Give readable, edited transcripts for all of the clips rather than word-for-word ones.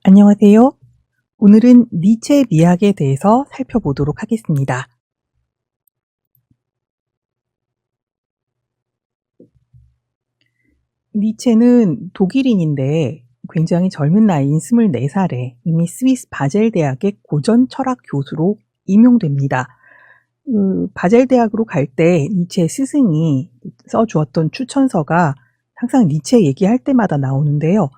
안녕하세요. 오늘은 니체 미학에 대해서 살펴보도록 하겠습니다. 니체는 독일인인데 굉장히 젊은 나이인 24살에 이미 스위스 바젤 대학의 고전 철학 교수로 임용됩니다. 바젤 대학으로 갈 때 니체 스승이 써주었던 추천서가 항상 니체 얘기할 때마다 나오는데요.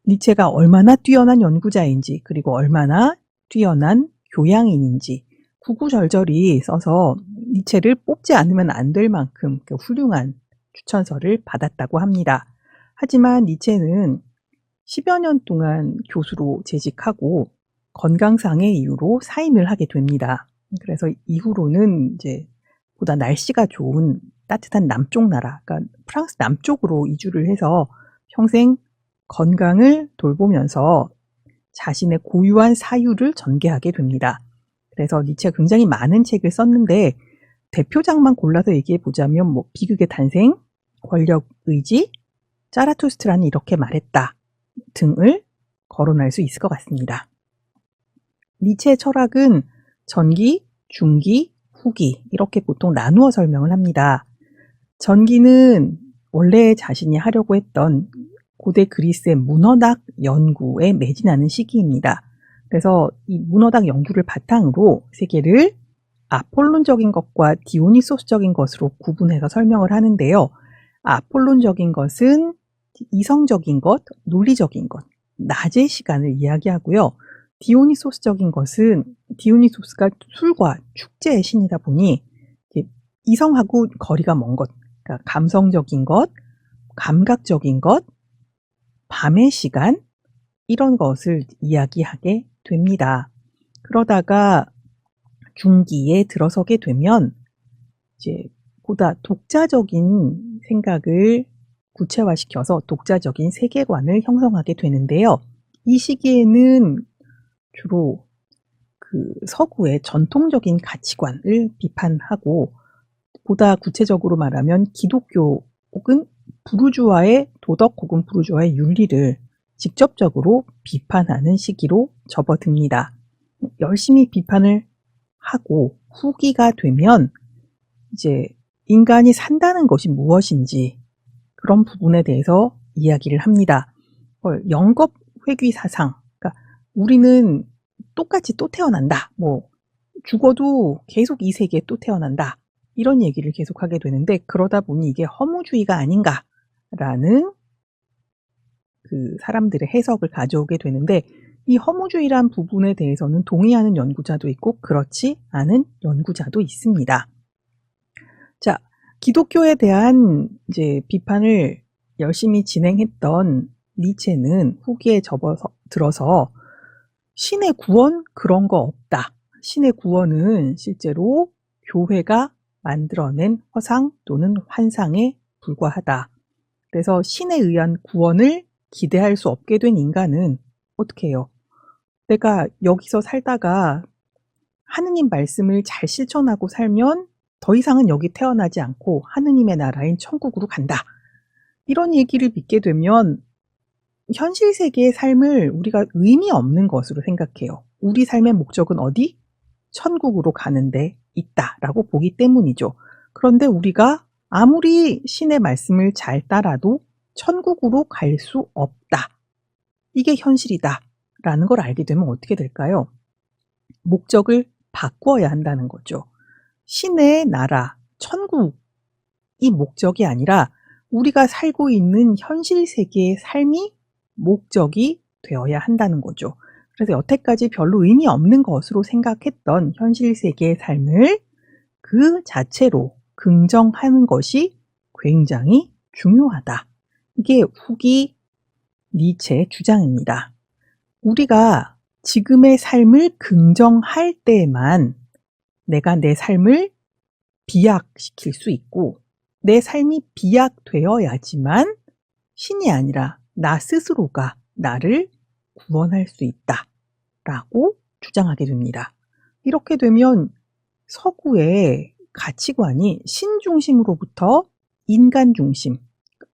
니체가 얼마나 뛰어난 연구자인지 그리고 얼마나 뛰어난 교양인인지 구구절절히 써서 니체를 뽑지 않으면 안 될 만큼 훌륭한 추천서를 받았다고 합니다. 하지만 니체는 10여 년 동안 교수로 재직하고 건강상의 이유로 사임을 하게 됩니다. 그래서 이후로는 이제 보다 날씨가 좋은 따뜻한 남쪽 나라, 그러니까 프랑스 남쪽으로 이주를 해서 평생 건강을 돌보면서 자신의 고유한 사유를 전개하게 됩니다. 그래서 니체가 굉장히 많은 책을 썼는데 대표작만 골라서 얘기해 보자면 비극의 탄생, 권력 의지, 자라투스트라는 이렇게 말했다 등을 거론할 수 있을 것 같습니다. 니체의 철학은 전기, 중기, 후기 이렇게 보통 나누어 설명을 합니다. 전기는 원래 자신이 하려고 했던 고대 그리스의 문어학 연구에 매진하는 시기입니다. 그래서 이 문어학 연구를 바탕으로 세계를 아폴론적인 것과 디오니소스적인 것으로 구분해서 설명을 하는데요. 아폴론적인 것은 이성적인 것, 논리적인 것, 낮의 시간을 이야기하고요. 디오니소스적인 것은 디오니소스가 술과 축제의 신이다 보니 이성하고 거리가 먼 것, 그러니까 감성적인 것, 감각적인 것, 밤의 시간 이런 것을 이야기하게 됩니다. 그러다가 중기에 들어서게 되면 이제 보다 독자적인 생각을 구체화시켜서 독자적인 세계관을 형성하게 되는데요. 이 시기에는 주로 서구의 전통적인 가치관을 비판하고 보다 구체적으로 말하면 기독교 혹은 부르주아의 도덕 혹은 부르주아의 윤리를 직접적으로 비판하는 시기로 접어듭니다. 열심히 비판을 하고 후기가 되면 이제 인간이 산다는 것이 무엇인지 그런 부분에 대해서 이야기를 합니다. 영겁 회귀 사상, 그러니까 우리는 똑같이 또 태어난다. 죽어도 계속 이 세계에 또 태어난다. 이런 얘기를 계속하게 되는데 그러다 보니 이게 허무주의가 아닌가라는 사람들의 해석을 가져오게 되는데 이 허무주의란 부분에 대해서는 동의하는 연구자도 있고 그렇지 않은 연구자도 있습니다. 자, 기독교에 대한 이제 비판을 열심히 진행했던 니체는 후기에 들어서 신의 구원 그런 거 없다. 신의 구원은 실제로 교회가 만들어낸 허상 또는 환상에 불과하다. 그래서 신에 의한 구원을 기대할 수 없게 된 인간은 어떻게 해요? 내가 여기서 살다가 하느님 말씀을 잘 실천하고 살면 더 이상은 여기 태어나지 않고 하느님의 나라인 천국으로 간다. 이런 얘기를 믿게 되면 현실 세계의 삶을 우리가 의미 없는 것으로 생각해요. 우리 삶의 목적은 어디? 천국으로 가는데 있다라고 보기 때문이죠. 그런데 우리가 아무리 신의 말씀을 잘 따라도 천국으로 갈 수 없다. 이게 현실이다. 라는 걸 알게 되면 어떻게 될까요? 목적을 바꿔야 한다는 거죠. 신의 나라, 천국이 목적이 아니라 우리가 살고 있는 현실 세계의 삶이 목적이 되어야 한다는 거죠. 그래서 여태까지 별로 의미 없는 것으로 생각했던 현실 세계의 삶을 그 자체로 긍정하는 것이 굉장히 중요하다. 이게 후기 니체의 주장입니다. 우리가 지금의 삶을 긍정할 때만 내가 내 삶을 비약시킬 수 있고 내 삶이 비약되어야지만 신이 아니라 나 스스로가 나를 구원할 수 있다 라고 주장하게 됩니다. 이렇게 되면 서구의 가치관이 신 중심으로부터 인간 중심,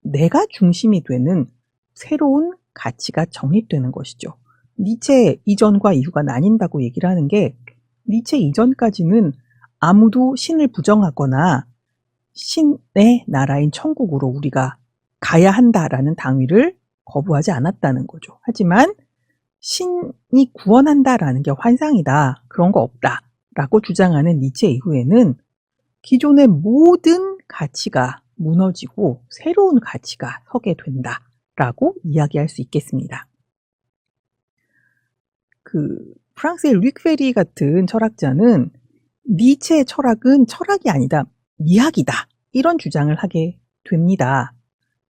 내가 중심이 되는 새로운 가치가 정립되는 것이죠. 니체 이전과 이후가 나뉜다고 얘기를 하는 게, 니체 이전까지는 아무도 신을 부정하거나 신의 나라인 천국으로 우리가 가야 한다라는 당위를 거부하지 않았다는 거죠. 하지만 신이 구원한다라는 게 환상이다, 그런 거 없다 라고 주장하는 니체 이후에는 기존의 모든 가치가 무너지고 새로운 가치가 서게 된다라고 이야기할 수 있겠습니다. 프랑스의 루익 페리 같은 철학자는 니체의 철학은 철학이 아니다, 미학이다, 이런 주장을 하게 됩니다.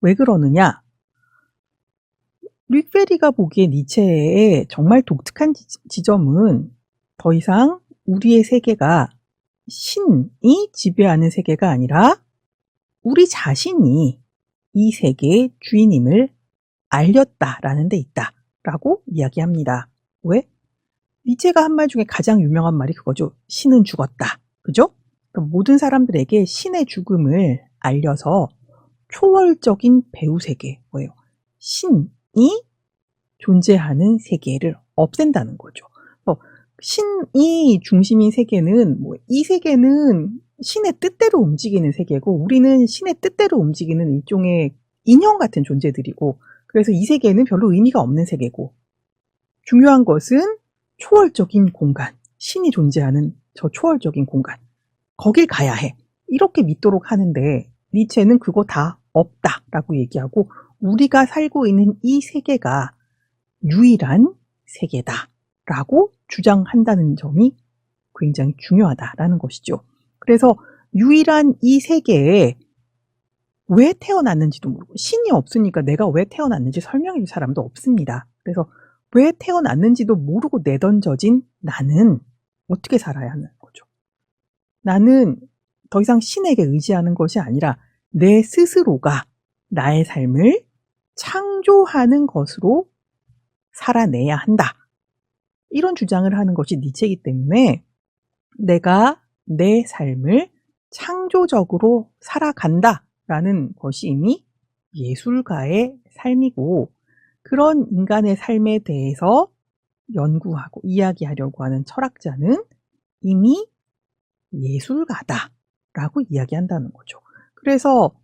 왜 그러느냐? 루익 페리가 보기에 니체의 정말 독특한 지점은 더 이상 우리의 세계가 신이 지배하는 세계가 아니라 우리 자신이 이 세계의 주인임을 알렸다라는 데 있다라고 이야기합니다. 왜? 니체가 한 말 중에 가장 유명한 말이 그거죠. 신은 죽었다. 그죠? 모든 사람들에게 신의 죽음을 알려서 초월적인 배우 세계, 뭐예요? 신이 존재하는 세계를 없앤다는 거죠. 신이 중심인 세계는, 이 세계는 신의 뜻대로 움직이는 세계고, 우리는 신의 뜻대로 움직이는 일종의 인형 같은 존재들이고, 그래서 이 세계는 별로 의미가 없는 세계고, 중요한 것은 초월적인 공간, 신이 존재하는 저 초월적인 공간, 거길 가야 해, 이렇게 믿도록 하는데, 니체는 그거 다 없다라고 얘기하고, 우리가 살고 있는 이 세계가 유일한 세계다라고 주장한다는 점이 굉장히 중요하다라는 것이죠. 그래서 유일한 이 세계에 왜 태어났는지도 모르고, 신이 없으니까 내가 왜 태어났는지 설명해 줄 사람도 없습니다. 그래서 왜 태어났는지도 모르고 내던져진 나는 어떻게 살아야 하는 거죠? 나는 더 이상 신에게 의지하는 것이 아니라 내 스스로가 나의 삶을 창조하는 것으로 살아내야 한다, 이런 주장을 하는 것이 니체이기 때문에 내가 내 삶을 창조적으로 살아간다라는 것이 이미 예술가의 삶이고, 그런 인간의 삶에 대해서 연구하고 이야기하려고 하는 철학자는 이미 예술가다라고 이야기한다는 거죠. 그래서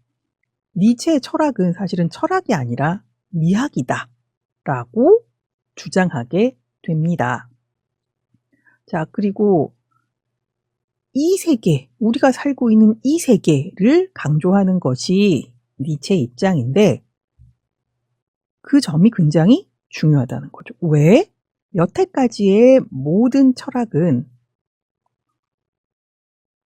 니체의 철학은 사실은 철학이 아니라 미학이다라고 주장하게 됩니다. 자, 그리고 이 세계, 우리가 살고 있는 이 세계를 강조하는 것이 니체의 입장인데, 그 점이 굉장히 중요하다는 거죠. 왜? 여태까지의 모든 철학은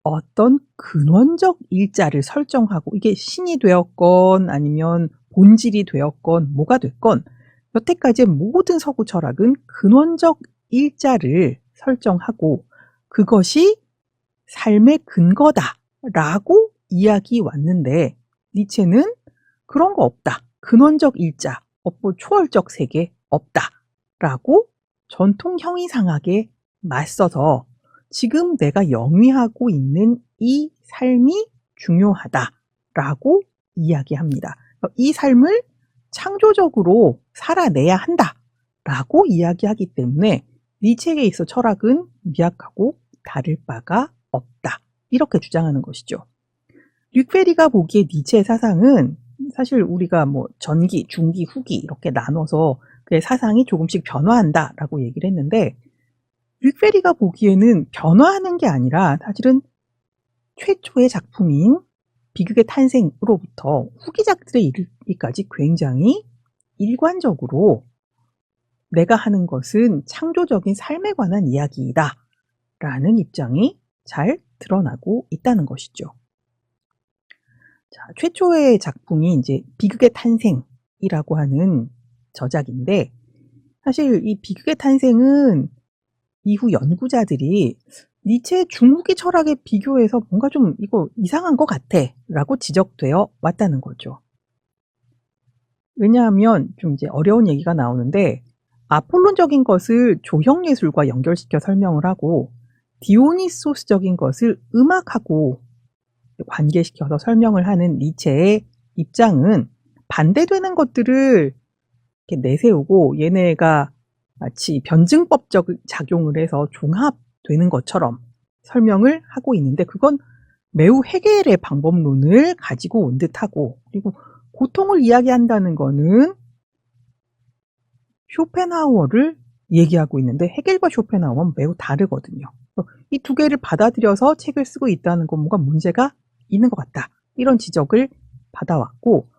어떤 근원적 일자를 설정하고, 이게 신이 되었건 아니면 본질이 되었건 뭐가 됐건, 여태까지의 모든 서구 철학은 근원적 일자를 설정하고 그것이 삶의 근거다라고 이야기 왔는데, 니체는 그런 거 없다, 근원적 일자 없고 초월적 세계 없다라고 전통 형이상하게 맞서서 지금 내가 영위하고 있는 이 삶이 중요하다라고 이야기합니다. 이 삶을 창조적으로 살아내야 한다라고 이야기하기 때문에 니체에 있어 철학은 미학하고 다를 바가 없다, 이렇게 주장하는 것이죠. 루익 페리가 보기에 니체의 사상은 사실 우리가 전기, 중기, 후기 이렇게 나눠서 그의 사상이 조금씩 변화한다라고 얘기를 했는데, 루익 페리가 보기에는 변화하는 게 아니라 사실은 최초의 작품인 비극의 탄생으로부터 후기작들에 이르기까지 굉장히 일관적으로 내가 하는 것은 창조적인 삶에 관한 이야기이다 라는 입장이 잘 드러나고 있다는 것이죠. 자, 최초의 작품이 이제 비극의 탄생이라고 하는 저작인데, 사실 이 비극의 탄생은 이후 연구자들이 니체의 중후기 철학에 비교해서 뭔가 좀 이거 이상한 것 같아 라고 지적되어 왔다는 거죠. 왜냐하면 좀 이제 어려운 얘기가 나오는데, 아폴론적인 것을 조형예술과 연결시켜 설명을 하고 디오니소스적인 것을 음악하고 관계시켜서 설명을 하는 니체의 입장은 반대되는 것들을 이렇게 내세우고, 얘네가 마치 변증법적 작용을 해서 종합되는 것처럼 설명을 하고 있는데 그건 매우 해결의 방법론을 가지고 온 듯하고 그리고 고통을 이야기한다는 거는 쇼펜하우어를 얘기하고 있는데 헤겔과 쇼펜하우어는 매우 다르거든요. 이 두 개를 받아들여서 책을 쓰고 있다는 건 뭔가 문제가 있는 것 같다. 이런 지적을 받아왔고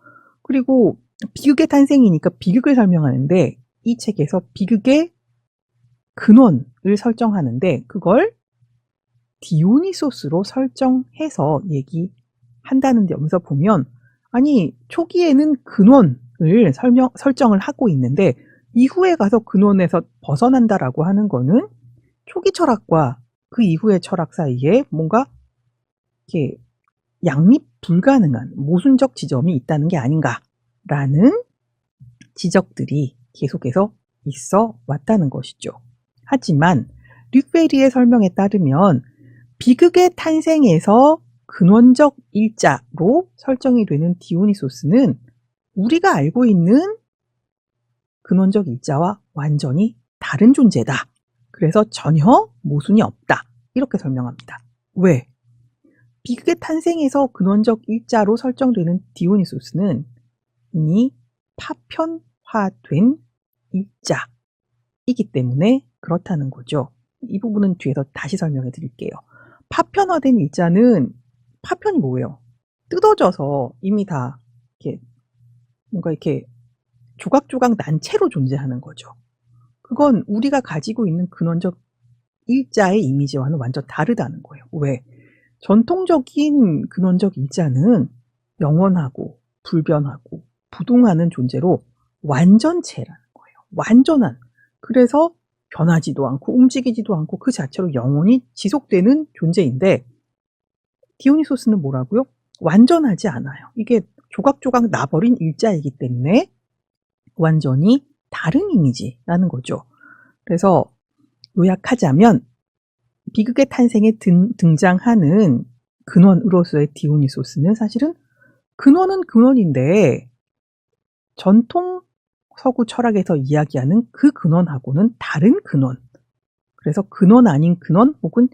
그리고 비극의 탄생이니까 비극을 설명하는데 이 책에서 비극의 근원을 설정하는데 그걸 디오니소스로 설정해서 얘기한다는 데 여기서 보면 아니 초기에는 근원을 설정을 하고 있는데 이후에 가서 근원에서 벗어난다라고 하는 거는 초기 철학과 그 이후의 철학 사이에 뭔가 이렇게 양립 불가능한 모순적 지점이 있다는 게 아닌가라는 지적들이 계속해서 있어 왔다는 것이죠. 하지만 류페리의 설명에 따르면 비극의 탄생에서 근원적 일자로 설정이 되는 디오니소스는 우리가 알고 있는 근원적 일자와 완전히 다른 존재다. 그래서 전혀 모순이 없다. 이렇게 설명합니다. 왜? 비극의 탄생에서 근원적 일자로 설정되는 디오니소스는 이미 파편화된 일자이기 때문에 그렇다는 거죠. 이 부분은 뒤에서 다시 설명해 드릴게요. 파편화된 일자는 파편이 뭐예요? 뜯어져서 이미 다 이렇게 뭔가 이렇게 조각조각 난 채로 존재하는 거죠. 그건 우리가 가지고 있는 근원적 일자의 이미지와는 완전 다르다는 거예요. 왜? 전통적인 근원적 일자는 영원하고 불변하고 부동하는 존재로 완전체라는 거예요. 완전한. 그래서 변하지도 않고 움직이지도 않고 그 자체로 영원히 지속되는 존재인데 디오니소스는 뭐라고요? 완전하지 않아요. 이게 조각조각 나버린 일자이기 때문에 완전히 다른 이미지라는 거죠. 그래서 요약하자면 비극의 탄생에 등장하는 근원으로서의 디오니소스는 사실은 근원은 근원인데 전통 서구 철학에서 이야기하는 그 근원하고는 다른 근원. 그래서 근원 아닌 근원 혹은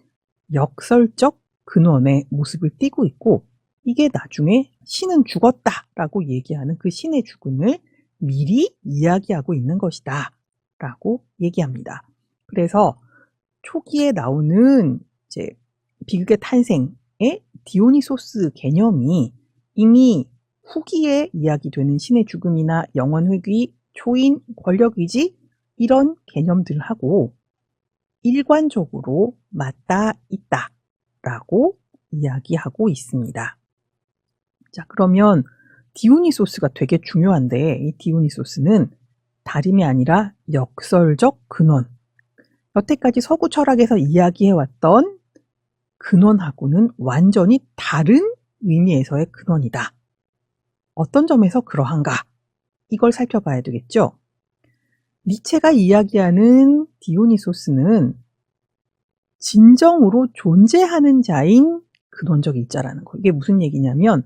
역설적 근원의 모습을 띠고 있고 이게 나중에 신은 죽었다라고 얘기하는 그 신의 죽음을 미리 이야기하고 있는 것이다 라고 얘기합니다. 그래서 초기에 나오는 이제 비극의 탄생의 디오니소스 개념이 이미 후기에 이야기되는 신의 죽음이나 영원 회귀, 초인, 권력의지 이런 개념들하고 일관적으로 맞닿아 있다라고 이야기하고 있습니다. 자, 그러면 디오니소스가 되게 중요한데 이 디오니소스는 다름이 아니라 역설적 근원. 여태까지 서구 철학에서 이야기해왔던 근원하고는 완전히 다른 의미에서의 근원이다. 어떤 점에서 그러한가? 이걸 살펴봐야 되겠죠? 니체가 이야기하는 디오니소스는 진정으로 존재하는 자인 근원적 일자라는 거. 이게 무슨 얘기냐면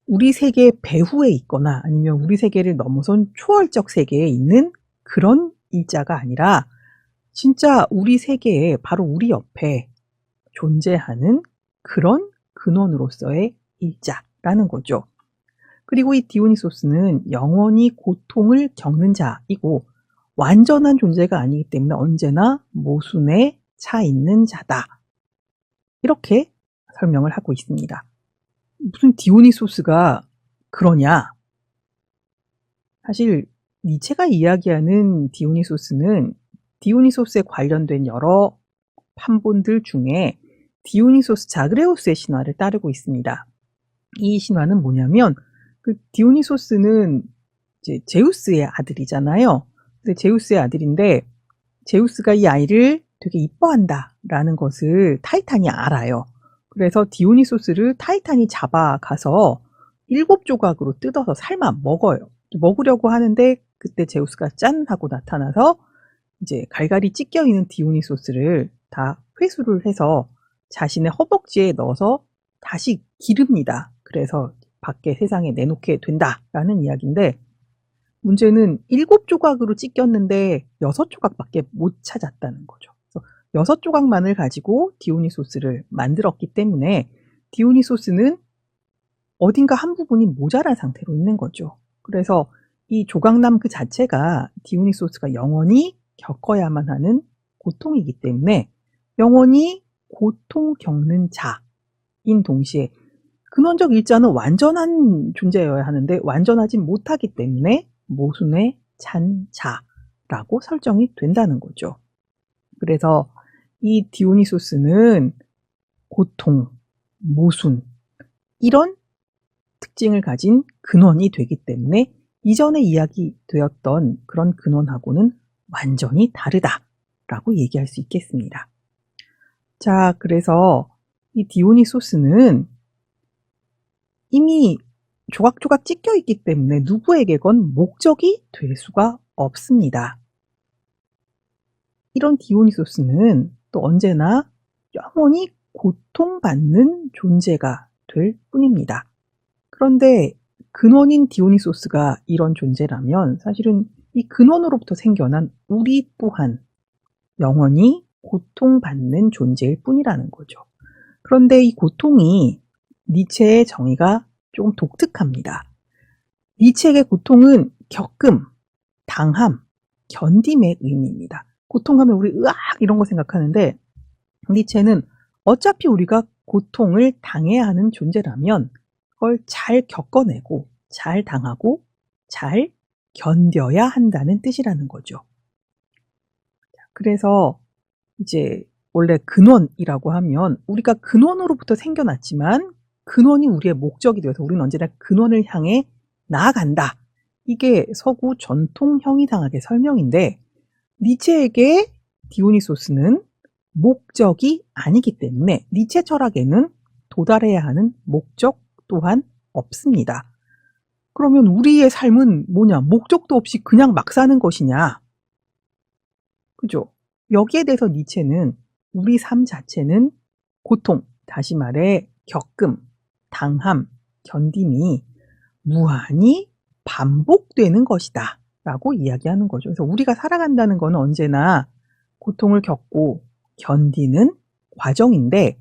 우리 세계의 배후에 있거나 아니면 우리 세계를 넘어선 초월적 세계에 있는 그런 일자가 아니라 진짜 우리 세계에 바로 우리 옆에 존재하는 그런 근원으로서의 일자라는 거죠. 그리고 이 디오니소스는 영원히 고통을 겪는 자이고 완전한 존재가 아니기 때문에 언제나 모순에 차 있는 자다. 이렇게 설명을 하고 있습니다. 무슨 디오니소스가 그러냐? 사실 니체가 이야기하는 디오니소스는 디오니소스에 관련된 여러 판본들 중에 디오니소스 자그레우스의 신화를 따르고 있습니다. 이 신화는 뭐냐면 그 디오니소스는 이제 제우스의 아들이잖아요. 근데 제우스의 아들인데 제우스가 이 아이를 되게 이뻐한다라는 것을 타이탄이 알아요. 그래서 디오니소스를 타이탄이 잡아가서 7조각으로 뜯어서 삶아 먹어요. 먹으려고 하는데 그때 제우스가 짠 하고 나타나서 이제 갈갈이 찢겨 있는 디오니소스를 다 회수를 해서 자신의 허벅지에 넣어서 다시 기릅니다. 그래서 밖에 세상에 내놓게 된다라는 이야기인데 문제는 7조각으로 찢겼는데 6조각밖에 못 찾았다는 거죠. 그래서 6조각만을 가지고 디오니소스를 만들었기 때문에 디오니소스는 어딘가 한 부분이 모자란 상태로 있는 거죠. 그래서 이 조각남 그 자체가 디오니소스가 영원히 겪어야만 하는 고통이기 때문에 영원히 고통 겪는 자인 동시에 근원적 일자는 완전한 존재여야 하는데 완전하지 못하기 때문에 모순의 찬자라고 설정이 된다는 거죠. 그래서 이 디오니소스는 고통, 모순 이런 특징을 가진 근원이 되기 때문에 이전에 이야기되었던 그런 근원하고는 완전히 다르다라고 얘기할 수 있겠습니다. 자, 그래서 이 디오니소스는 이미 조각조각 찢겨 있기 때문에 누구에게건 목적이 될 수가 없습니다. 이런 디오니소스는 또 언제나 영원히 고통받는 존재가 될 뿐입니다. 그런데 근원인 디오니소스가 이런 존재라면 사실은 이 근원으로부터 생겨난 우리 또한 영원히 고통받는 존재일 뿐이라는 거죠. 그런데 이 고통이 니체의 정의가 조금 독특합니다. 니체에게 고통은 겪음, 당함, 견딤의 의미입니다. 고통하면 우리 으악 이런 거 생각하는데 니체는 어차피 우리가 고통을 당해야 하는 존재라면 그걸 잘 겪어내고 잘 당하고 잘 견뎌야 한다는 뜻이라는 거죠. 그래서 이제 원래 근원이라고 하면 우리가 근원으로부터 생겨났지만 근원이 우리의 목적이 되어서 우리는 언제나 근원을 향해 나아간다. 이게 서구 전통 형이상학의 설명인데 니체에게 디오니소스는 목적이 아니기 때문에 니체 철학에는 도달해야 하는 목적 또한 없습니다. 그러면 우리의 삶은 뭐냐? 목적도 없이 그냥 막 사는 것이냐? 그죠? 여기에 대해서 니체는 우리 삶 자체는 고통, 다시 말해 겪음, 당함, 견딤이 무한히 반복되는 것이다 라고 이야기하는 거죠. 그래서 우리가 살아간다는 것은 언제나 고통을 겪고 견디는 과정인데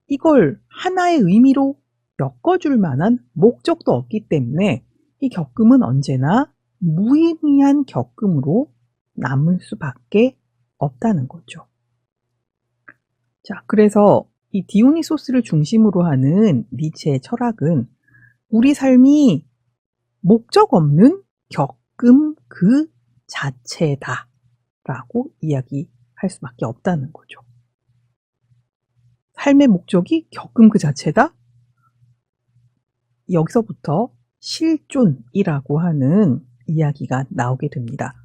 이걸 하나의 의미로 엮어줄 만한 목적도 없기 때문에 이 겪음은 언제나 무의미한 겪음으로 남을 수밖에 없다는 거죠. 자, 그래서 이 디오니소스를 중심으로 하는 니체의 철학은 우리 삶이 목적 없는 겪음 그 자체다 라고 이야기할 수밖에 없다는 거죠. 삶의 목적이 겪음 그 자체다? 여기서부터 실존이라고 하는 이야기가 나오게 됩니다.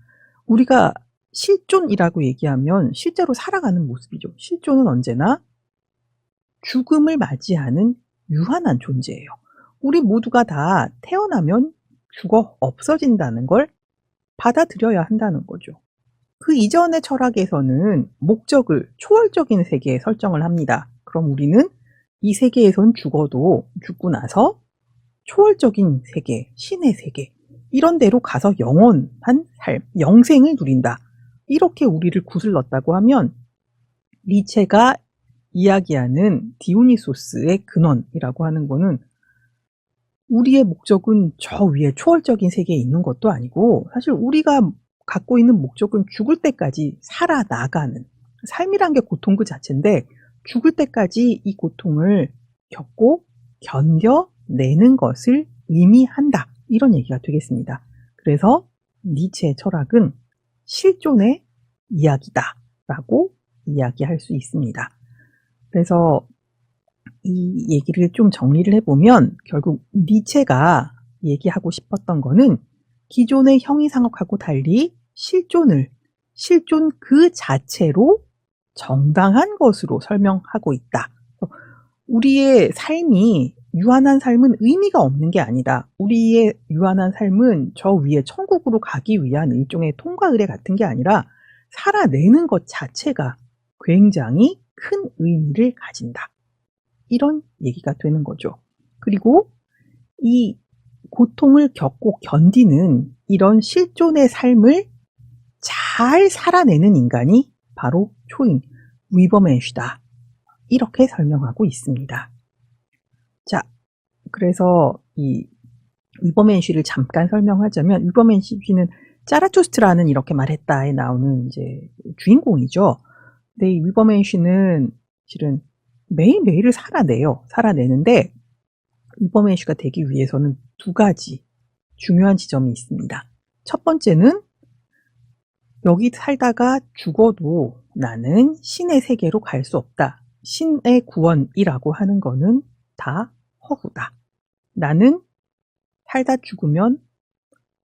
우리가 실존이라고 얘기하면 실제로 살아가는 모습이죠. 실존은 언제나 죽음을 맞이하는 유한한 존재예요. 우리 모두가 다 태어나면 죽어 없어진다는 걸 받아들여야 한다는 거죠. 그 이전의 철학에서는 목적을 초월적인 세계에 설정을 합니다. 그럼 우리는 이 세계에선 죽어도 죽고 나서 초월적인 세계, 신의 세계 이런 데로 가서 영원한 삶, 영생을 누린다. 이렇게 우리를 구슬렀다고 하면 니체가 이야기하는 디오니소스의 근원이라고 하는 거는 우리의 목적은 저 위에 초월적인 세계에 있는 것도 아니고 사실 우리가 갖고 있는 목적은 죽을 때까지 살아나가는 삶이란 게 고통 그 자체인데 죽을 때까지 이 고통을 겪고 견뎌내는 것을 의미한다. 이런 얘기가 되겠습니다. 그래서 니체의 철학은 실존의 이야기다 라고 이야기할 수 있습니다. 그래서 이 얘기를 좀 정리를 해보면 결국 니체가 얘기하고 싶었던 거는 기존의 형이상학하고 달리 실존 그 자체로 정당한 것으로 설명하고 있다. 우리의 삶이 유한한 삶은 의미가 없는 게 아니다. 우리의 유한한 삶은 저 위에 천국으로 가기 위한 일종의 통과 의례 같은 게 아니라 살아내는 것 자체가 굉장히 큰 의미를 가진다. 이런 얘기가 되는 거죠. 그리고 이 고통을 겪고 견디는 이런 실존의 삶을 잘 살아내는 인간이 바로 초인, 위버멘슈다. 이렇게 설명하고 있습니다. 자, 그래서 이 위버멘슈를 잠깐 설명하자면, 위버멘슈는 짜라투스트라는 이렇게 말했다에 나오는 이제 주인공이죠. 근데 이 위버멘슈는 실은 매일매일을 살아내는데, 위버멘슈가 되기 위해서는 두 가지 중요한 지점이 있습니다. 첫 번째는 여기 살다가 죽어도 나는 신의 세계로 갈 수 없다. 신의 구원이라고 하는 거는 다 허구다. 나는 살다 죽으면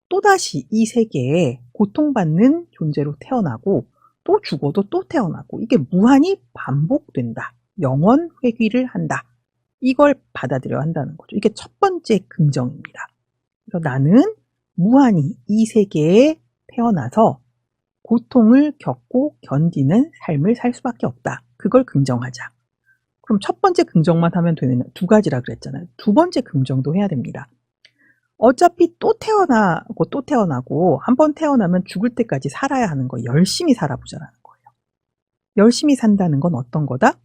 또다시 이 세계에 고통받는 존재로 태어나고 또 죽어도 또 태어나고 이게 무한히 반복된다. 영원 회귀를 한다. 이걸 받아들여야 한다는 거죠. 이게 첫 번째 긍정입니다. 그래서 나는 무한히 이 세계에 태어나서 고통을 겪고 견디는 삶을 살 수밖에 없다. 그걸 긍정하자. 그럼 첫 번째 긍정만 하면 되느냐? 두 가지라 그랬잖아요. 두 번째 긍정도 해야 됩니다. 어차피 또 태어나고 한 번 태어나면 죽을 때까지 살아야 하는 거 열심히 살아보자라는 거예요. 열심히 산다는 건 어떤 거다?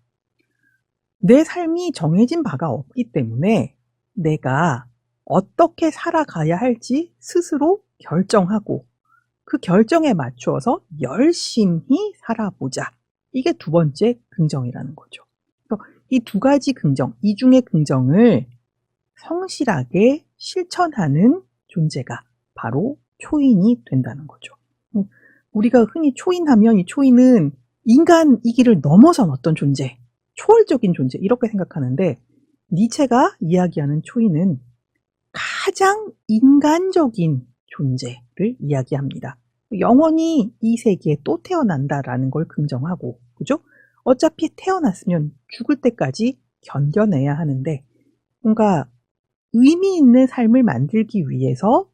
내 삶이 정해진 바가 없기 때문에 내가 어떻게 살아가야 할지 스스로 결정하고 그 결정에 맞추어서 열심히 살아보자. 이게 두 번째 긍정이라는 거죠. 이 두 가지 긍정, 이중의 긍정을 성실하게 실천하는 존재가 바로 초인이 된다는 거죠. 우리가 흔히 초인하면 이 초인은 인간이기를 넘어선 어떤 존재, 초월적인 존재 이렇게 생각하는데 니체가 이야기하는 초인은 가장 인간적인 존재를 이야기합니다. 영원히 이 세계에 또 태어난다라는 걸 긍정하고, 그죠? 어차피 태어났으면 죽을 때까지 견뎌내야 하는데 뭔가 의미 있는 삶을 만들기 위해서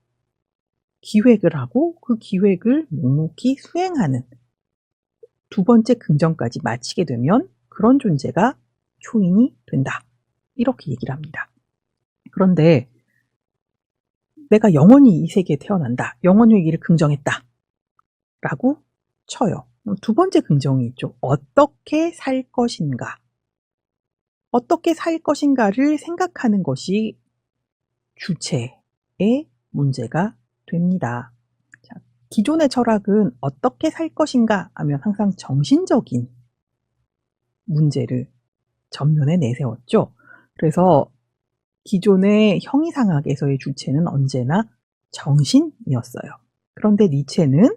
기획을 하고 그 기획을 묵묵히 수행하는 두 번째 긍정까지 마치게 되면 그런 존재가 초인이 된다. 이렇게 얘기를 합니다. 그런데 내가 영원히 이 세계에 태어난다. 영원회귀를 긍정했다. 라고 쳐요. 두 번째 긍정이 있죠. 어떻게 살 것인가. 어떻게 살 것인가를 생각하는 것이 주체의 문제가 됩니다. 자, 기존의 철학은 어떻게 살 것인가 하면 항상 정신적인 문제를 전면에 내세웠죠. 그래서 기존의 형이상학에서의 주체는 언제나 정신이었어요. 그런데 니체는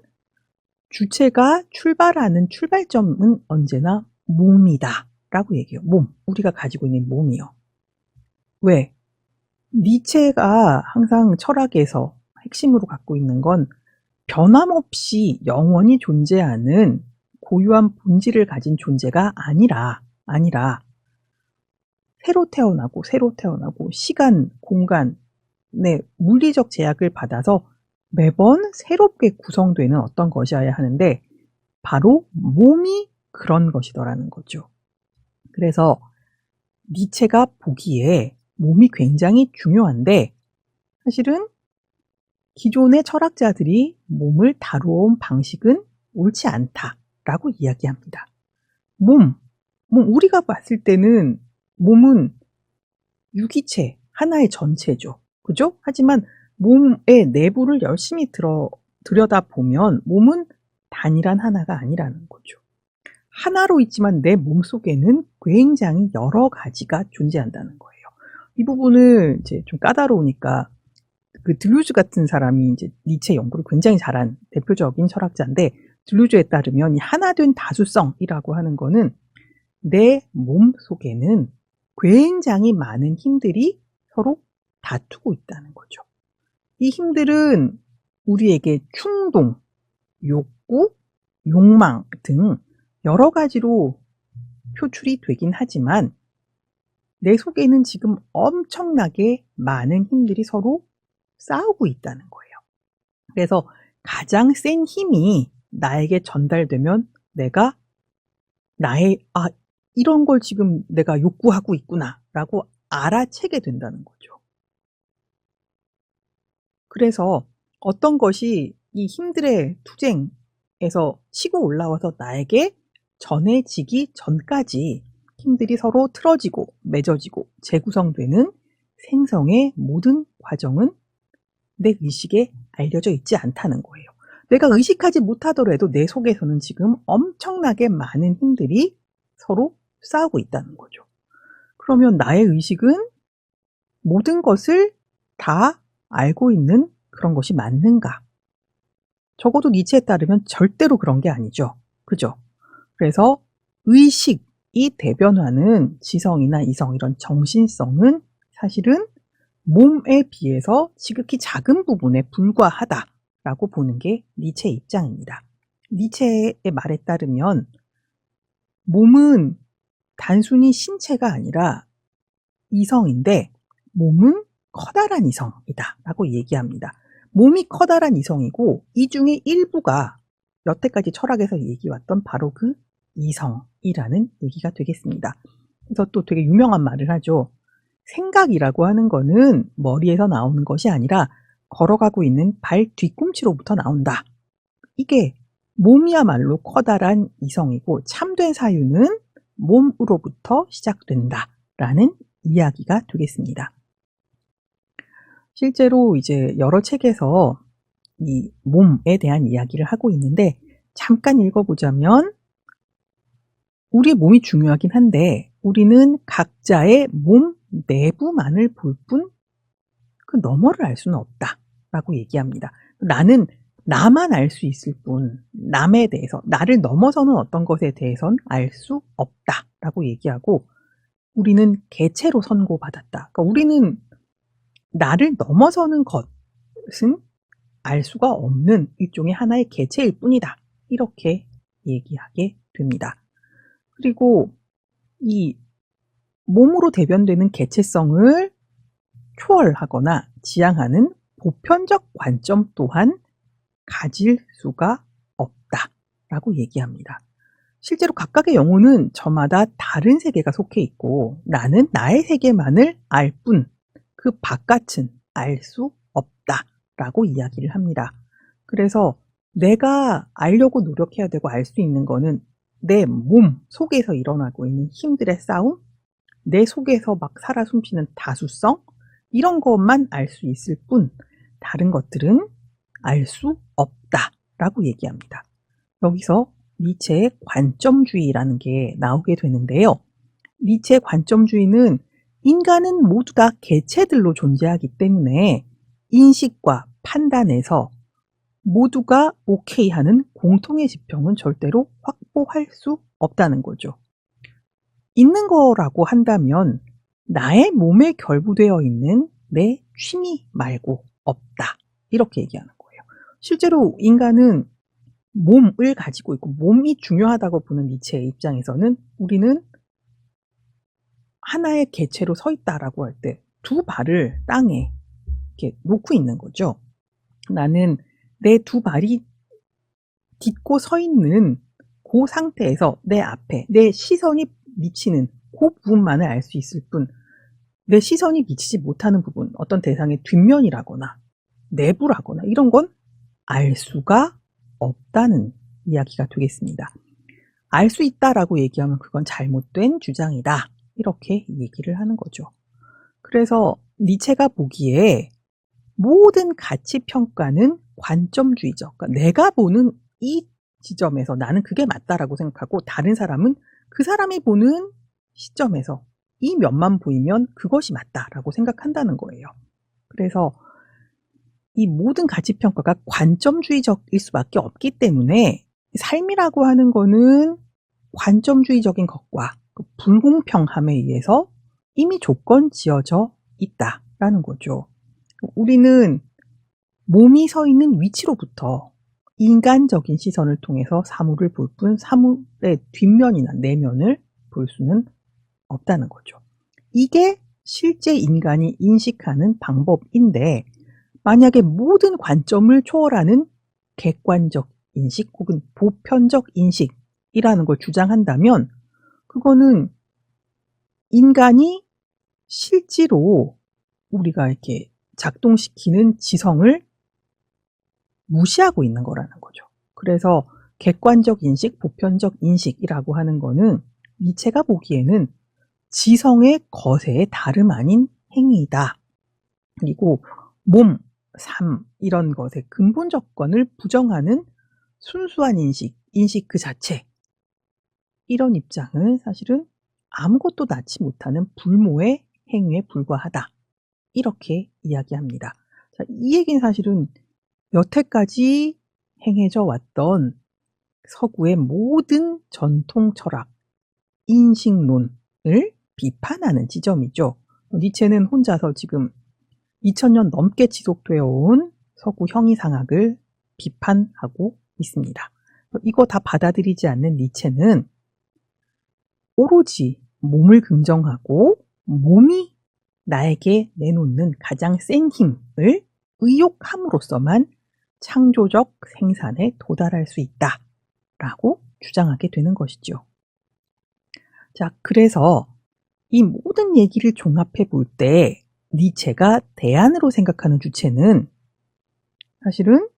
주체가 출발하는 출발점은 언제나 몸이다 라고 얘기해요. 몸, 우리가 가지고 있는 몸이요. 왜? 니체가 항상 철학에서 핵심으로 갖고 있는 건 변함없이 영원히 존재하는 고유한 본질을 가진 존재가 아니라 새로 태어나고 시간, 공간의 물리적 제약을 받아서 매번 새롭게 구성되는 어떤 것이어야 하는데 바로 몸이 그런 것이더라는 거죠. 그래서 니체가 보기에 몸이 굉장히 중요한데 사실은 기존의 철학자들이 몸을 다루어온 방식은 옳지 않다라고 이야기합니다. 몸, 우리가 봤을 때는 몸은 유기체, 하나의 전체죠. 그죠? 하지만 몸의 내부를 열심히 들여다보면 몸은 단일한 하나가 아니라는 거죠. 하나로 있지만 내 몸 속에는 굉장히 여러 가지가 존재한다는 거예요. 이 부분을 이제 좀 까다로우니까 그 들루즈 같은 사람이 이제 니체 연구를 굉장히 잘한 대표적인 철학자인데 들루즈에 따르면 이 하나된 다수성이라고 하는 거는 내 몸 속에는 굉장히 많은 힘들이 서로 다투고 있다는 거죠. 이 힘들은 우리에게 충동, 욕구, 욕망 등 여러 가지로 표출이 되긴 하지만 내 속에는 지금 엄청나게 많은 힘들이 서로 싸우고 있다는 거예요. 그래서 가장 센 힘이 나에게 전달되면 내가 이런 걸 지금 내가 욕구하고 있구나 라고 알아채게 된다는 거죠. 그래서 어떤 것이 이 힘들의 투쟁에서 치고 올라와서 나에게 전해지기 전까지 힘들이 서로 틀어지고 맺어지고 재구성되는 생성의 모든 과정은 내 의식에 알려져 있지 않다는 거예요. 내가 의식하지 못하더라도 내 속에서는 지금 엄청나게 많은 힘들이 서로 싸우고 있다는 거죠. 그러면 나의 의식은 모든 것을 다 알고 있는 그런 것이 맞는가? 적어도 니체에 따르면 절대로 그런 게 아니죠. 그죠? 그래서 의식이 대변하는 지성이나 이성, 이런 정신성은 사실은 몸에 비해서 지극히 작은 부분에 불과하다라고 보는 게 니체의 입장입니다. 니체의 말에 따르면 몸은 단순히 신체가 아니라 이성인데 몸은 커다란 이성이다 라고 얘기합니다. 몸이 커다란 이성이고 이 중에 일부가 여태까지 철학에서 얘기해왔던 바로 그 이성이라는 얘기가 되겠습니다. 그래서 또 되게 유명한 말을 하죠. 생각이라고 하는 거는 머리에서 나오는 것이 아니라 걸어가고 있는 발 뒤꿈치로부터 나온다. 이게 몸이야말로 커다란 이성이고 참된 사유는 몸으로부터 시작된다라는 이야기가 되겠습니다. 실제로 이제 여러 책에서 이 몸에 대한 이야기를 하고 있는데 잠깐 읽어보자면 우리 몸이 중요하긴 한데 우리는 각자의 몸 내부만을 볼 뿐 그 너머를 알 수는 없다라고 얘기합니다. 나는 나만 알 수 있을 뿐 남에 대해서 나를 넘어서는 어떤 것에 대해선 알 수 없다라고 얘기하고 우리는 개체로 선고받았다. 그러니까 우리는 나를 넘어서는 것은 알 수가 없는 일종의 하나의 개체일 뿐이다. 이렇게 얘기하게 됩니다. 그리고 이 몸으로 대변되는 개체성을 초월하거나 지향하는 보편적 관점 또한 가질 수가 없다라고 얘기합니다. 실제로 각각의 영혼은 저마다 다른 세계가 속해 있고 나는 나의 세계만을 알 뿐 그 바깥은 알 수 없다라고 이야기를 합니다. 그래서 내가 알려고 노력해야 되고 알 수 있는 거는 내 몸 속에서 일어나고 있는 힘들의 싸움, 내 속에서 막 살아 숨쉬는 다수성, 이런 것만 알 수 있을 뿐 다른 것들은 알 수 없다라고 얘기합니다. 여기서 니체의 관점주의라는 게 나오게 되는데요. 니체의 관점주의는 인간은 모두 다 개체들로 존재하기 때문에 인식과 판단에서 모두가 오케이 하는 공통의 지평은 절대로 확보할 수 없다는 거죠. 있는 거라고 한다면 나의 몸에 결부되어 있는 내 취미 말고 없다. 이렇게 얘기하는 거예요. 실제로 인간은 몸을 가지고 있고 몸이 중요하다고 보는 니체의 입장에서는 우리는 하나의 개체로 서 있다라고 할 때 두 발을 땅에 이렇게 놓고 있는 거죠. 나는 내 두 발이 딛고 서 있는 그 상태에서 내 앞에 내 시선이 미치는 그 부분만을 알 수 있을 뿐 내 시선이 미치지 못하는 부분, 어떤 대상의 뒷면이라거나 내부라거나 이런 건 알 수가 없다는 이야기가 되겠습니다. 알 수 있다라고 얘기하면 그건 잘못된 주장이다. 이렇게 얘기를 하는 거죠. 그래서 니체가 보기에 모든 가치 평가는 관점주의적. 그러니까 내가 보는 이 지점에서 나는 그게 맞다라고 생각하고 다른 사람은 그 사람이 보는 시점에서 이 면만 보이면 그것이 맞다라고 생각한다는 거예요. 그래서 이 모든 가치 평가가 관점주의적일 수밖에 없기 때문에 삶이라고 하는 거는 관점주의적인 것과 그 불공평함에 의해서 이미 조건 지어져 있다라는 거죠. 우리는 몸이 서 있는 위치로부터 인간적인 시선을 통해서 사물을 볼 뿐 사물의 뒷면이나 내면을 볼 수는 없다는 거죠. 이게 실제 인간이 인식하는 방법인데 만약에 모든 관점을 초월하는 객관적 인식 혹은 보편적 인식이라는 걸 주장한다면 그거는 인간이 실제로 우리가 이렇게 작동시키는 지성을 무시하고 있는 거라는 거죠. 그래서 객관적 인식, 보편적 인식이라고 하는 거는 니체가 보기에는 지성의 거세의 다름 아닌 행위이다. 그리고 몸, 삶 이런 것의 근본 조건을 부정하는 순수한 인식 그 자체, 이런 입장은 사실은 아무것도 낳지 못하는 불모의 행위에 불과하다. 이렇게 이야기합니다. 자, 이 얘기는 사실은 여태까지 행해져 왔던 서구의 모든 전통 철학, 인식론을 비판하는 지점이죠. 니체는 혼자서 지금 2000년 넘게 지속되어 온 서구 형이상학을 비판하고 있습니다. 이거 다 받아들이지 않는 니체는 오로지 몸을 긍정하고 몸이 나에게 내놓는 가장 센 힘을 의욕함으로써만 창조적 생산에 도달할 수 있다라고 주장하게 되는 것이죠. 자, 그래서 이 모든 얘기를 종합해 볼 때 니체가 대안으로 생각하는 주체는 사실은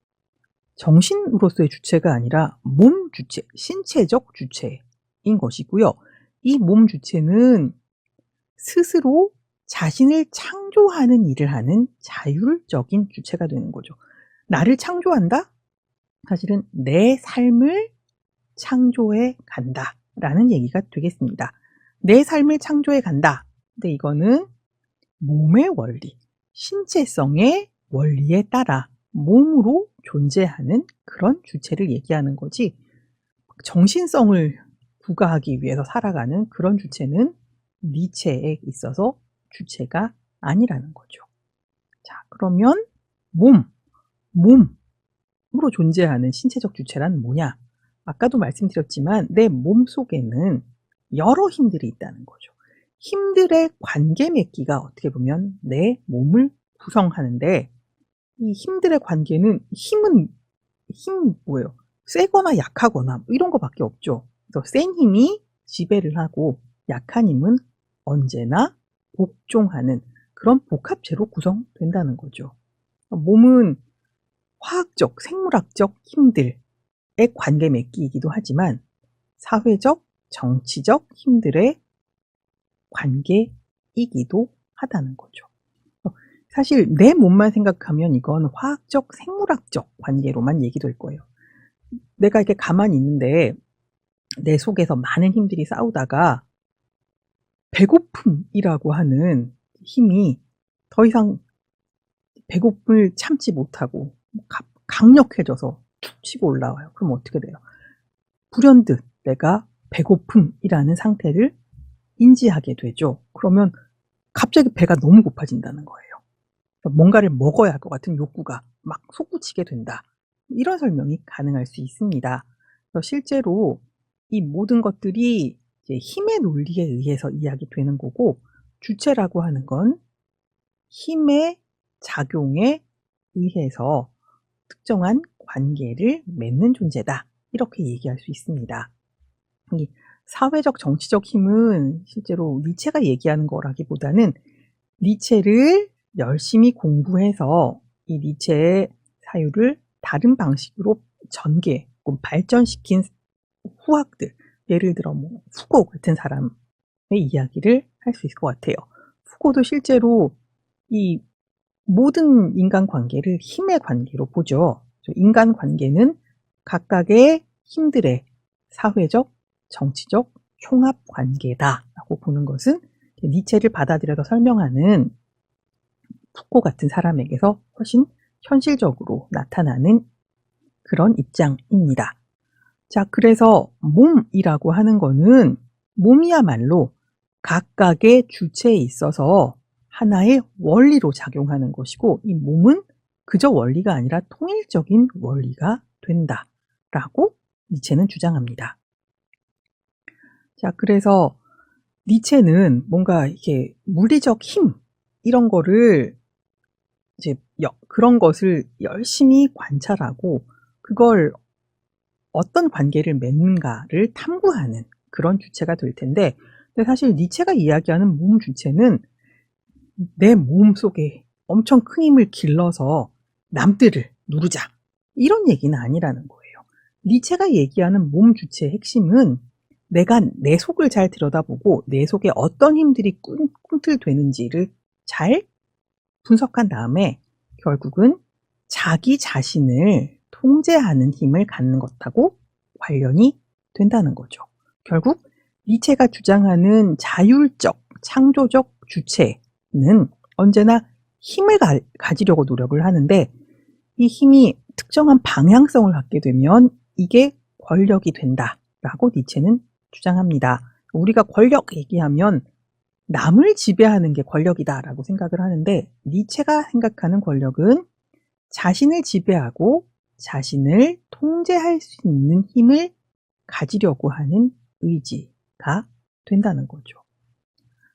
정신으로서의 주체가 아니라 몸 주체, 신체적 주체인 것이고요. 이 몸 주체는 스스로 자신을 창조하는 일을 하는 자율적인 주체가 되는 거죠. 나를 창조한다? 사실은 내 삶을 창조해 간다라는 얘기가 되겠습니다. 내 삶을 창조해 간다. 근데 이거는 몸의 원리, 신체성의 원리에 따라 몸으로 존재하는 그런 주체를 얘기하는 거지, 정신성을 부가하기 위해서 살아가는 그런 주체는 니체에 있어서 주체가 아니라는 거죠. 자, 그러면 몸으로 존재하는 신체적 주체란 뭐냐? 아까도 말씀드렸지만 내 몸 속에는 여러 힘들이 있다는 거죠. 힘들의 관계 맺기가 어떻게 보면 내 몸을 구성하는데, 이 힘들의 관계는 힘 뭐예요? 세거나 약하거나 이런 거밖에 없죠. 그래서 센 힘이 지배를 하고 약한 힘은 언제나 복종하는 그런 복합체로 구성된다는 거죠. 몸은 화학적, 생물학적 힘들의 관계 맺기이기도 하지만 사회적, 정치적 힘들의 관계이기도 하다는 거죠. 사실 내 몸만 생각하면 이건 화학적, 생물학적 관계로만 얘기될 거예요. 내가 이렇게 가만히 있는데 내 속에서 많은 힘들이 싸우다가 배고픔이라고 하는 힘이 더 이상 배고픔을 참지 못하고 강력해져서 툭 치고 올라와요. 그럼 어떻게 돼요? 불현듯 내가 배고픔이라는 상태를 인지하게 되죠. 그러면 갑자기 배가 너무 고파진다는 거예요. 뭔가를 먹어야 할 것 같은 욕구가 막 솟구치게 된다. 이런 설명이 가능할 수 있습니다. 그래서 실제로 이 모든 것들이 이제 힘의 논리에 의해서 이야기되는 거고, 주체라고 하는 건 힘의 작용에 의해서 특정한 관계를 맺는 존재다. 이렇게 얘기할 수 있습니다. 이 사회적 정치적 힘은 실제로 니체가 얘기하는 거라기보다는 니체를 열심히 공부해서 이 니체의 사유를 다른 방식으로 전개, 발전시킨 후학들, 예를 들어 뭐 후고 같은 사람의 이야기를 할 수 있을 것 같아요. 후고도 실제로 이 모든 인간 관계를 힘의 관계로 보죠. 인간 관계는 각각의 힘들의 사회적, 정치적 총합 관계다라고 보는 것은 니체를 받아들여서 설명하는 푸코 같은 사람에게서 훨씬 현실적으로 나타나는 그런 입장입니다. 자, 그래서 몸이라고 하는 거는 몸이야말로 각각의 주체에 있어서 하나의 원리로 작용하는 것이고, 이 몸은 그저 원리가 아니라 통일적인 원리가 된다라고 니체는 주장합니다. 자, 그래서 니체는 뭔가 이렇게 물리적 힘 이런 거를 이제 그런 것을 열심히 관찰하고 그걸 어떤 관계를 맺는가를 탐구하는 그런 주체가 될 텐데, 근데 사실 니체가 이야기하는 몸 주체는 내 몸 속에 엄청 큰 힘을 길러서 남들을 누르자, 이런 얘기는 아니라는 거예요. 니체가 얘기하는 몸 주체의 핵심은 내가 내 속을 잘 들여다보고 내 속에 어떤 힘들이 꿈틀대는지를 잘 분석한 다음에 결국은 자기 자신을 통제하는 힘을 갖는 것하고 관련이 된다는 거죠. 결국 니체가 주장하는 자율적, 창조적 주체는 언제나 힘을 가지려고 노력을 하는데 이 힘이 특정한 방향성을 갖게 되면 이게 권력이 된다라고 니체는 주장합니다. 우리가 권력 얘기하면 남을 지배하는 게 권력이다라고 생각을 하는데 니체가 생각하는 권력은 자신을 지배하고 자신을 통제할 수 있는 힘을 가지려고 하는 의지가 된다는 거죠.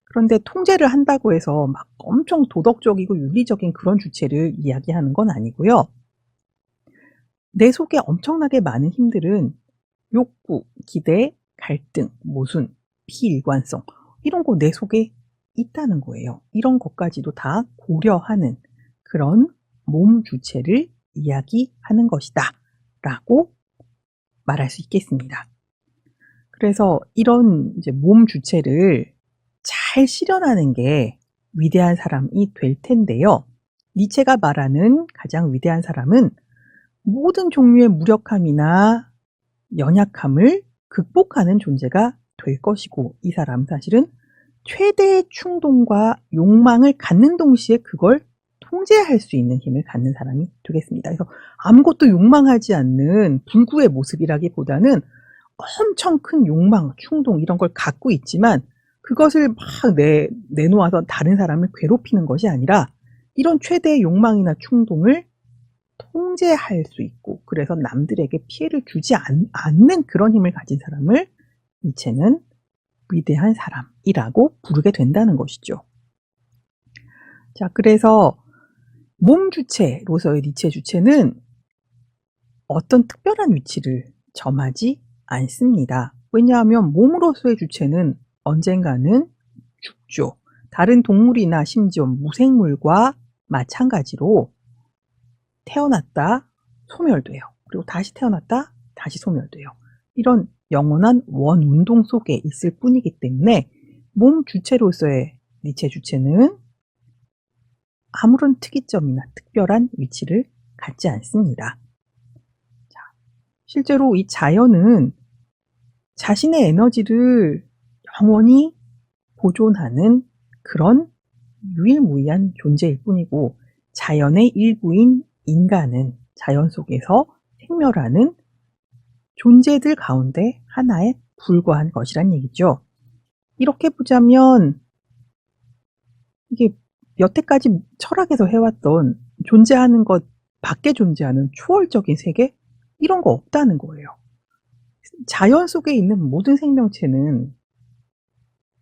그런데 통제를 한다고 해서 막 엄청 도덕적이고 윤리적인 그런 주체를 이야기하는 건 아니고요. 내 속에 엄청나게 많은 힘들은 욕구, 기대, 갈등, 모순, 비일관성 이런 거 내 속에 있다는 거예요. 이런 것까지도 다 고려하는 그런 몸 주체를 이야기하는 것이다 라고 말할 수 있겠습니다. 그래서 이런 이제 몸 주체를 잘 실현하는 게 위대한 사람이 될 텐데요. 니체가 말하는 가장 위대한 사람은 모든 종류의 무력함이나 연약함을 극복하는 존재가 될 것이고 이 사람은 사실은 최대의 충동과 욕망을 갖는 동시에 그걸 통제할 수 있는 힘을 갖는 사람이 되겠습니다. 그래서 아무것도 욕망하지 않는 불구의 모습이라기보다는 엄청 큰 욕망, 충동 이런 걸 갖고 있지만 그것을 막 내놓아서 다른 사람을 괴롭히는 것이 아니라 이런 최대의 욕망이나 충동을 통제할 수 있고 그래서 남들에게 피해를 주지 않는 그런 힘을 가진 사람을 니체는 위대한 사람이라고 부르게 된다는 것이죠. 자, 그래서 몸 주체로서의 니체 주체는 어떤 특별한 위치를 점하지 않습니다. 왜냐하면 몸으로서의 주체는 언젠가는 죽죠. 다른 동물이나 심지어 무생물과 마찬가지로 태어났다 소멸돼요. 그리고 다시 태어났다 다시 소멸돼요. 이런 영원한 원운동 속에 있을 뿐이기 때문에 몸 주체로서의 니체 주체는 아무런 특이점이나 특별한 위치를 갖지 않습니다. 자, 실제로 이 자연은 자신의 에너지를 영원히 보존하는 그런 유일무이한 존재일 뿐이고 자연의 일부인 인간은 자연 속에서 생멸하는 존재들 가운데 하나에 불과한 것이란 얘기죠. 이렇게 보자면 이게 여태까지 철학에서 해왔던 존재하는 것 밖에 존재하는 초월적인 세계 이런 거 없다는 거예요. 자연 속에 있는 모든 생명체는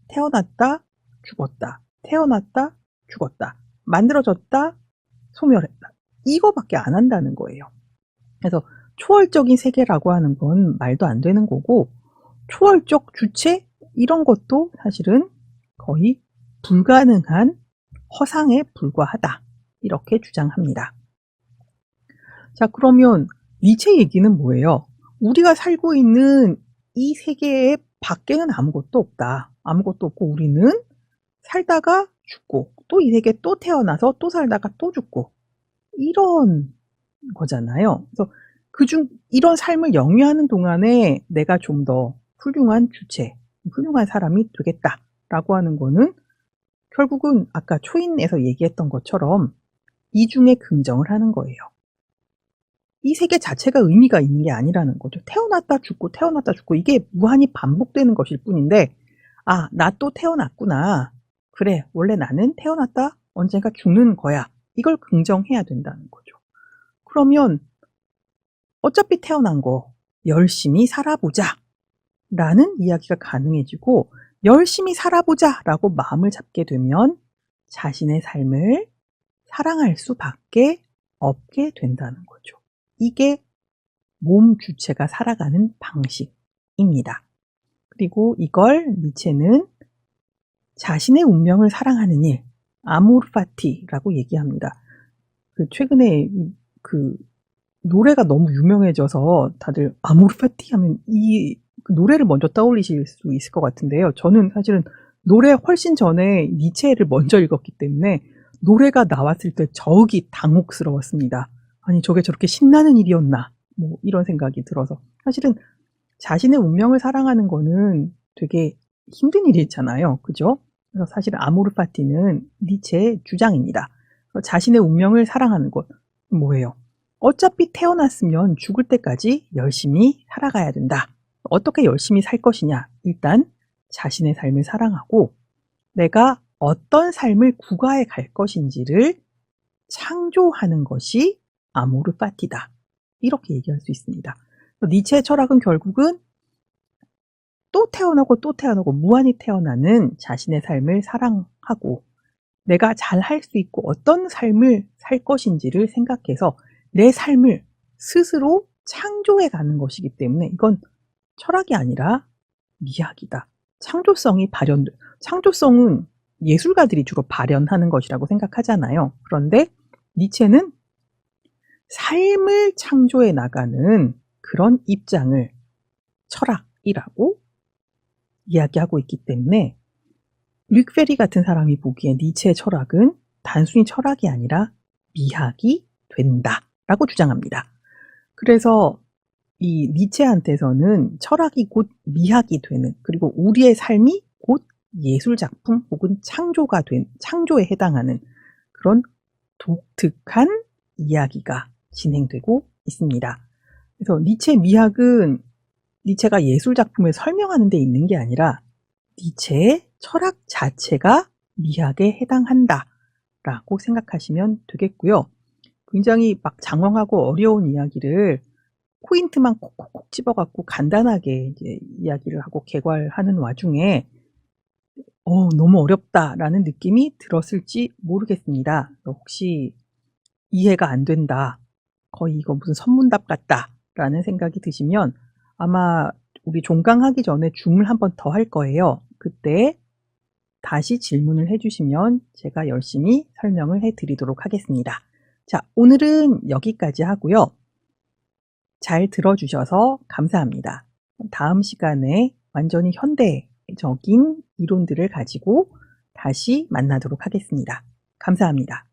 태어났다 죽었다 태어났다 죽었다 만들어졌다 소멸했다 이거밖에 안 한다는 거예요. 그래서 초월적인 세계라고 하는 건 말도 안 되는 거고 초월적 주체 이런 것도 사실은 거의 불가능한 허상에 불과하다 이렇게 주장합니다. 자, 그러면 니체 얘기는 뭐예요? 우리가 살고 있는 이 세계의 밖에는 아무것도 없다. 아무것도 없고 우리는 살다가 죽고 또 이 세계에 또 태어나서 또 살다가 또 죽고 이런 거잖아요. 그래서 그중 이런 삶을 영위하는 동안에 내가 좀 더 훌륭한 주체, 훌륭한 사람이 되겠다라고 하는 거는 결국은 아까 초인에서 얘기했던 것처럼 이중의 긍정을 하는 거예요. 이 세계 자체가 의미가 있는 게 아니라는 거죠. 태어났다 죽고 태어났다 죽고 이게 무한히 반복되는 것일 뿐인데 아, 나 또 태어났구나. 그래, 원래 나는 태어났다 언젠가 죽는 거야. 이걸 긍정해야 된다는 거죠. 그러면 어차피 태어난 거 열심히 살아보자 라는 이야기가 가능해지고 열심히 살아보자 라고 마음을 잡게 되면 자신의 삶을 사랑할 수밖에 없게 된다는 거죠. 이게 몸 주체가 살아가는 방식입니다. 그리고 이걸 니체는 자신의 운명을 사랑하는 일, 아모르 파티라고 얘기합니다. 최근에 노래가 너무 유명해져서 다들 아모르 파티 하면 그 노래를 먼저 떠올리실 수 있을 것 같은데요. 저는 사실은 노래 훨씬 전에 니체를 먼저 읽었기 때문에 노래가 나왔을 때 저기 당혹스러웠습니다. 아니 저게 저렇게 신나는 일이었나 뭐 이런 생각이 들어서 사실은 자신의 운명을 사랑하는 거는 되게 힘든 일이잖아요. 그죠? 그래서 사실은 아모르 파티는 니체의 주장입니다. 자신의 운명을 사랑하는 것 뭐예요? 어차피 태어났으면 죽을 때까지 열심히 살아가야 된다. 어떻게 열심히 살 것이냐? 일단 자신의 삶을 사랑하고 내가 어떤 삶을 구가해 갈 것인지를 창조하는 것이 아모르 파티다. 이렇게 얘기할 수 있습니다. 니체의 철학은 결국은 또 태어나고 또 태어나고 무한히 태어나는 자신의 삶을 사랑하고 내가 잘 할 수 있고 어떤 삶을 살 것인지를 생각해서 내 삶을 스스로 창조해 가는 것이기 때문에 이건 철학이 아니라 미학이다. 창조성은 예술가들이 주로 발현하는 것이라고 생각하잖아요. 그런데 니체는 삶을 창조해 나가는 그런 입장을 철학이라고 이야기하고 있기 때문에 릭 페리 같은 사람이 보기에 니체의 철학은 단순히 철학이 아니라 미학이 된다라고 주장합니다. 그래서 이 니체한테서는 철학이 곧 미학이 되는 그리고 우리의 삶이 곧 예술작품 혹은 창조에 해당하는 그런 독특한 이야기가 진행되고 있습니다. 그래서 니체의 미학은 니체가 예술작품을 설명하는 데 있는 게 아니라 니체의 철학 자체가 미학에 해당한다 라고 생각하시면 되겠고요. 굉장히 막 장황하고 어려운 이야기를 포인트만 콕콕콕 집어갖고 간단하게 이제 이야기를 하고 개괄하는 와중에 너무 어렵다라는 느낌이 들었을지 모르겠습니다. 혹시 이해가 안 된다. 거의 이거 무슨 선문답 같다라는 생각이 드시면 아마 우리 종강하기 전에 줌을 한 번 더 할 거예요. 그때 다시 질문을 해주시면 제가 열심히 설명을 해드리도록 하겠습니다. 자, 오늘은 여기까지 하고요. 잘 들어주셔서 감사합니다. 다음 시간에 완전히 현대적인 이론들을 가지고 다시 만나도록 하겠습니다. 감사합니다.